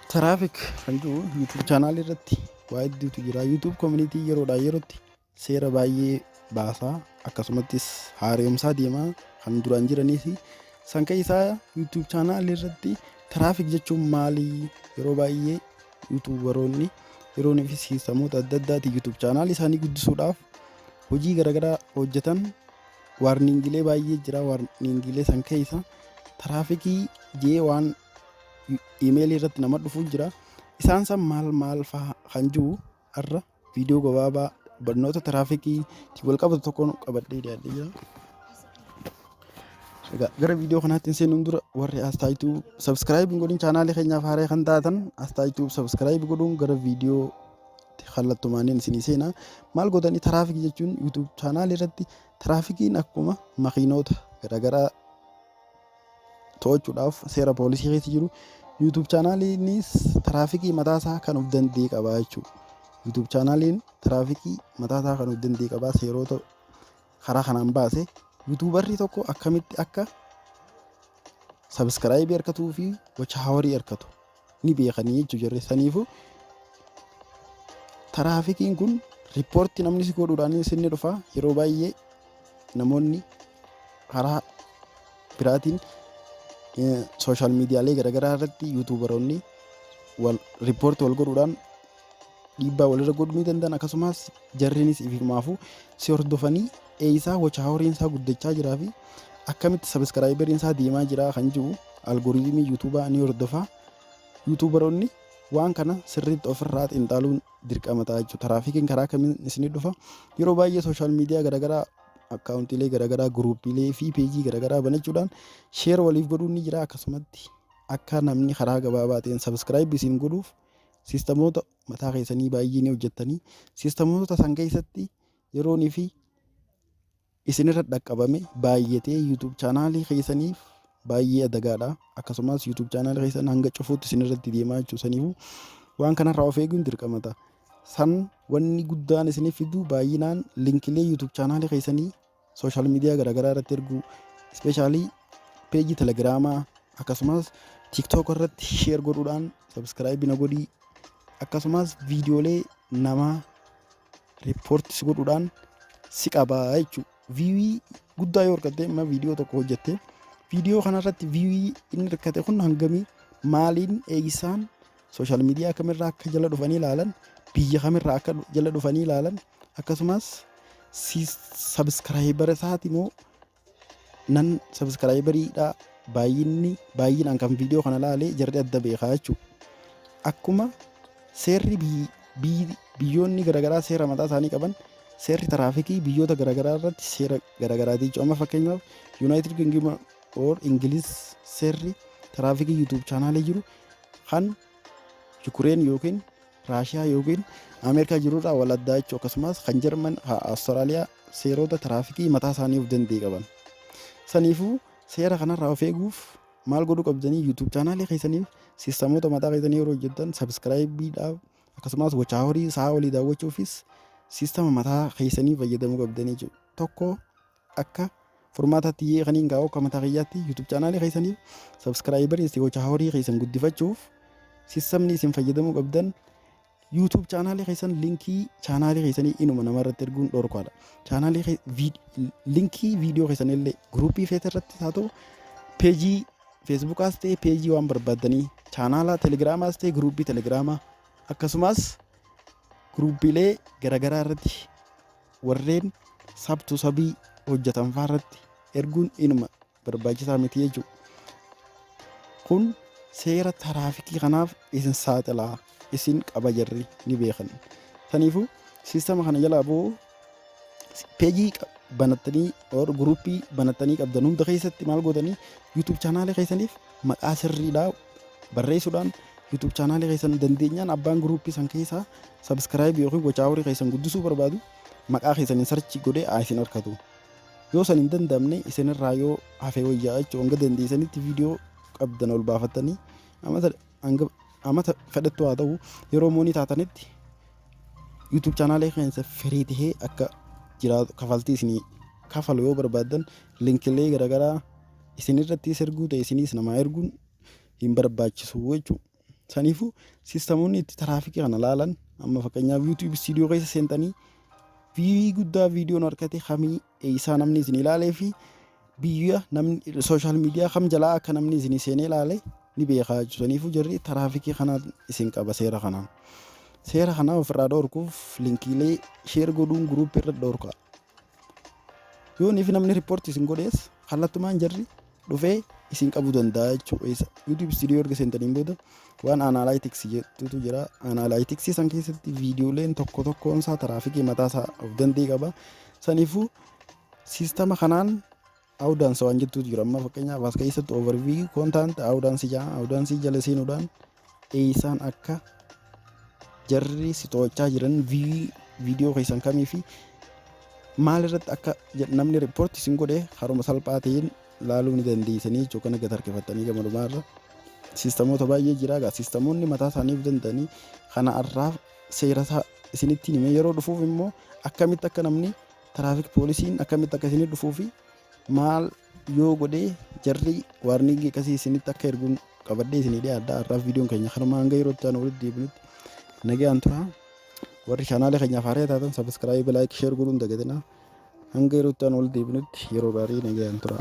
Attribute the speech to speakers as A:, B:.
A: Taraafik kan jiru YouTube chaanaalii irratti waa hedduutu jira. YouTube community yeroodhaa yerootti seera baay'ee baasaa akkasumattis haaromsaa deemaa kan duraan jiranii fi san keessaa YouTube chaanaalii irratti taraafik jechuun maalii yeroo baay'ee YouTuberoonni yeroon fi siistamoota adda addaati YouTube chaanaalii isaanii guddisuudhaaf hojii garaagaraa hojjetan warningilee baay'ee jira. Warningilee san keessa taraafikii jee waan email irratti nama dhufu jira. Isaan san maal faa kan jiru har'a viidiyoo gabaabaa barnoota taraafikii wal qabatu tokkoon qabadhee dhiyaadhee jira. Gara viidiyoo kanaatti seenuun dura warri astaayituu subscribe godhuun chaanaalii keenyaaf haaraa kan taatan astaayituu subscribe godhuun gara viidiyoo kallattumaan isinii seenaa. Maal godhanii taraafik jechuun YouTube chaanaalii irratti taraafikiin akkuma makiinota garaagaraa to'achuudhaaf seera poolisii keessa jiru. YouTube chaanaaliinis taraafikii mataasaa kan of danda'e qaba jechuudha. YouTube chaanaaliin taraafikii mataasaa kan of danda'e qaba. Seerota karaa kanaan baase YouTuberri tokko akkamitti akka subscribe argatuu fi watch hour argatu ni beekanii jechuudha jirre. Saniifuu taraafikiin kun riippoortii namni si godhuudhaan isinni dhufa. Yeroo baay'ee namoonni karaa biraatiin social miidiyaalee garaagaraa irratti YouTuberoonni riippoortii wal godhuudhaan dhiibbaa walirra godhuu ni danda'an. Akkasumas jarriinis ifimaafuu si hordofanii eeyisaa watch houriin isaa guddachaa jiraa fi akkamitti subscriberiin isaa deemaa jira kan jiru algooriizimii YouTubaa ni hordofaa. YouTuberoonni waan kana sirriitti ofirraa xiinxaluun dirqama ta'a jechuudha. Taraafikiin karaa kamiin isinii dhufa? Yeroo baay'ee social miidiyaa garaagaraa akkaawuntiilee garaagaraa guruupiilee fi peejii garaagaraa banachuudhaan sheer waliif godhuun ni jira. Akkasumatti akka namni karaa gabaabaa ta'een subscribe isin godhuuf siistamoota mataa keessanii baay'ee ni hojjettanii siistamoota san keessatti yeroonii fi isinirra dhaqqabame baay'atee YouTube chaanaalii keessaniif baay'ee adagaadha. Akkasumas YouTube chaanaalii keessan hanga cufuutti isinirratti deemaa jechuu saniifuu waan kanarraa of eeguun dirqama ta'a. San wanni guddaan isiniif fidu baay'inaan linkilee YouTube chaanaalii keessanii social miidiyaa garaagaraa irratti erguu ispeeshaalii peejii telegiraamaa akkasumas TikTok irratti sheer godhuudhaan subscribe na godhii. Akkasumas viidiyoolee namaa riippoortii godhuudhaan si qabaa jechuudha. Viiwii guddaa yoo argatte amma viidiyoo tokko hojjette viidiyoo kanarratti viiwii inni hirkate kun hangamii maaliin eegisaan social miidiyaa kamirraa akka jala dhufanii ilaalan biyya kamirraa akka jala dhufanii ilaalan akkasumas subscriber isaati moo nan subscriberiidha baay'inaan kan viidiyoo kana ilaalee jarri adda beekaa jechuudha. Akkuma seerri biyyoonni garaagaraa seera mataa isaanii qaban seerri taraafikii biyyoota garaagaraa irratti seera garaagaraati jechuudha. Amma fakkeenyaaf United Kingdom or Ingiliz seerri taraafikii YouTube chaanaalii jiru kan Yukureen yookiin Raashiyaa yookiin Ameerikaa jirurraa wal addaa jechuudha. Akkasumas kan Jarman Awustiraaliyaa seerota taraafikii mataa isaanii of danda'e qaban. Saniifuu seera kanarraa of eeguuf maal godhuu qabdanii YouTube chaanaalii keessaniif siistamoota mataa keessanii yeroo hojjettan subscribeidhaaf akkasumas watch hourii isaa olii daawwachuufis siistama mataa keessanii fayyadamuu qabdanii jiru. Tokko akka formaataatti yeekaniin gaa'oo akka mataa kiyyaatti YouTube chaanaalii keessaniif subscriberii watch hourii keessan guddifachuuf siistamni isin fayyadamuu qabdan YouTube chaanaalii keessan linkii chaanaalii keessanii inuma namarratti erguun dhorkaadha. Chaanaalii linkii viidiyoo keessan illee guruupii feetii irratti haa ta'u peejii feesbuukaas ta'e peejii waan barbaadanii chaanaala telegiraamaas ta'e guruupii telegiraamaa akkasumas guruupiilee garaagaraa irratti warreen sabtu sabii hojjetan fa'aa irratti erguun inuma barbaachisaa miti jechuudha. Kun seera taraafikii kanaaf isin saaxilaa isin qaba jarri ni beekan. Saniifuu siistama kana jalaa boo peejii banattanii or guruupii banattanii qabdan hunda keessatti maal godhanii YouTube chaanaalii keessaniif maqaa sirriidhaa barreessuudhaan YouTube chaanaalii keessan dandeenyaan abbaan guruupii san keessaa subscribe yookiin watch hourii keessan guddisuu barbaadu maqaa keessaniin sarchi godhee isin argatu. Yoo san hin danda'amne isinirraa yoo hafee wayyaa jechuudha hanga dandeessanitti viidiyoo qabdan ol baafattanii amata fedhattu haa ta'u yeroo moonii taatanitti YouTube chaanaalii keessa firii tahee akka jiraatu kafaltii isinii kafalu yoo barbaadan linkilee garaagaraa isinirratti erguu ta'e isinis namaa erguun hin barbaachisu jechuudha. Saniifuu siistamoonni itti tiraafikii kana laalan amma fakkeenyaaf YouTube studio keessa seentanii guddaa viidiyoon harkate kamii isaa namni isin ilaalee fi biyya namni sooshaal miidiyaa kam jalaa akka namni isin seenee ilaale ni beekaa jechuudha. Saniifuu jarri tiraafikii kana isin qaba seera kanaan. Seera kana ofirraa dhorkuuf linkiilee sheer godhuun guruupii irra dhorka. Yoo niif namni riippoortii isin godhees kallattumaan jarri dhufee isin qabuu danda'a jechuudha. YouTube studio erga seentaniin booda waan analytics jettutu jira. Analytics san keessatti viidiyooleen tokkoon isaa tiraafikii mataa isaa of danda'e qaba. Saniifuu siistama kanaan audience waan jettutu jira. Amma fakkeenyaaf as keessatti overview content audience jala seenuudhaan eessaan akka jarri si to'achaa jiran viidiyoo keessan kamii fi maal irratti akka namni riippoortii isin godhe haruma salphaa ta'een laaluu ni dandeessanii jechuudha. Kana gad harkifattanii gama dhumaarra siistamoota baay'ee jira. Siistamoonni mataa isaaniif danda'anii kana irraa seera isinitti himee yeroo dhufuuf immoo akkamitti akka namni tiraafik poolisiin akkamitti akka isinii dhufuu fi maal yoo godhee jarri waarningii akkasii isinitti akka erguun qabadhee isinii dhiyaadha. Har'aaf viidiyoon keenya kanuma hanga yeroo itti aanu walitti deebinutti nagaan tura. Warri chaanaalee keenyaaf haaraa taatan sabiskiraayib laayik sheer godhuun dagatina. Hanga yeroo itti aanu walitti deebinutti yeroo gaarii nagaan tura.